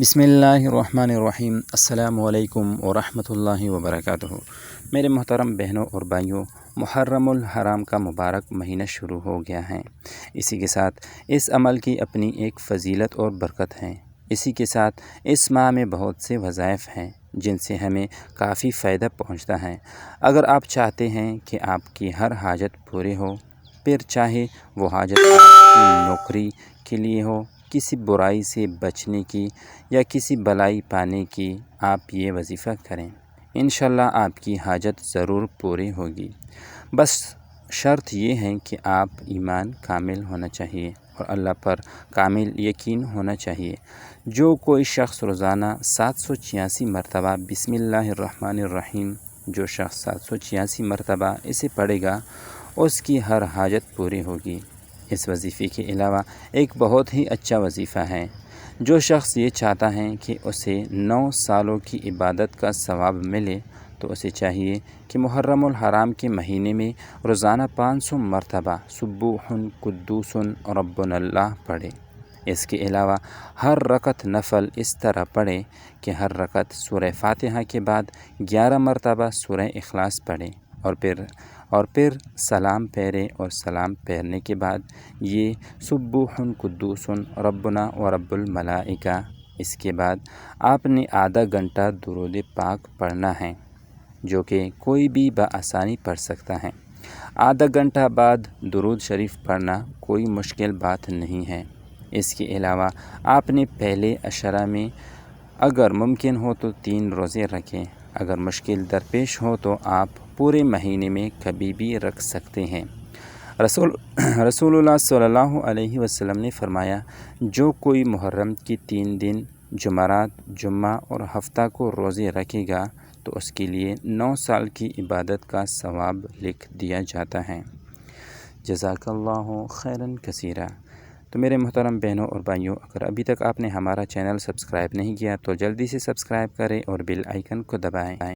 بسم اللہ الرحمن الرحیم۔ السلام علیکم ورحمۃ اللہ وبرکاتہ۔ میرے محترم بہنوں اور بھائیوں، محرم الحرام کا مبارک مہینہ شروع ہو گیا ہے۔ اسی کے ساتھ اس عمل کی اپنی ایک فضیلت اور برکت ہے۔ اسی کے ساتھ اس ماہ میں بہت سے وظائف ہیں جن سے ہمیں کافی فائدہ پہنچتا ہے۔ اگر آپ چاہتے ہیں کہ آپ کی ہر حاجت پوری ہو، پھر چاہے وہ حاجت آپ کی نوکری کے لیے ہو، کسی برائی سے بچنے کی یا کسی بلائی پانے کی، آپ یہ وظیفہ کریں، انشاءاللہ آپ کی حاجت ضرور پوری ہوگی۔ بس شرط یہ ہے کہ آپ ایمان کامل ہونا چاہیے اور اللہ پر کامل یقین ہونا چاہیے۔ جو کوئی شخص روزانہ 786 مرتبہ بسم اللہ الرحمن الرحیم، جو شخص 786 مرتبہ اسے پڑھے گا، اس کی ہر حاجت پوری ہوگی۔ اس وظیفے کے علاوہ ایک بہت ہی اچھا وظیفہ ہے۔ جو شخص یہ چاہتا ہے کہ اسے 9 سالوں کی عبادت کا ثواب ملے، تو اسے چاہیے کہ محرم الحرام کے مہینے میں روزانہ 500 مرتبہ سبوح قدوس ربنا اللہ پڑھے۔ اس کے علاوہ ہر رکعت نفل اس طرح پڑھے کہ ہر رکعت سورہ فاتحہ کے بعد 11 مرتبہ سورہ اخلاص پڑھے اور پھر سلام پھیرے، اور سلام پھیرنے کے بعد یہ سبوح قدوس ربنا و رب الملائکہ۔ اس کے بعد آپ نے آدھا گھنٹہ درود پاک پڑھنا ہے، جو کہ کوئی بھی بآسانی پڑھ سکتا ہے۔ آدھا گھنٹہ بعد درود شریف پڑھنا کوئی مشکل بات نہیں ہے۔ اس کے علاوہ آپ نے پہلے عشرہ میں اگر ممکن ہو تو 3 روزے رکھیں۔ اگر مشکل درپیش ہو تو آپ پورے مہینے میں کبھی بھی رکھ سکتے ہیں۔ رسول اللہ صلی اللہ علیہ وسلم نے فرمایا، جو کوئی محرم کی 3 دن جمعرات، جمعہ اور ہفتہ کو روزے رکھے گا تو اس کے لیے 9 سال کی عبادت کا ثواب لکھ دیا جاتا ہے۔ جزاک اللہ خیراً کثیرا۔ تو میرے محترم بہنوں اور بھائیوں، اگر ابھی تک آپ نے ہمارا چینل سبسکرائب نہیں کیا تو جلدی سے سبسکرائب کریں اور بیل آئیکن کو دبائیں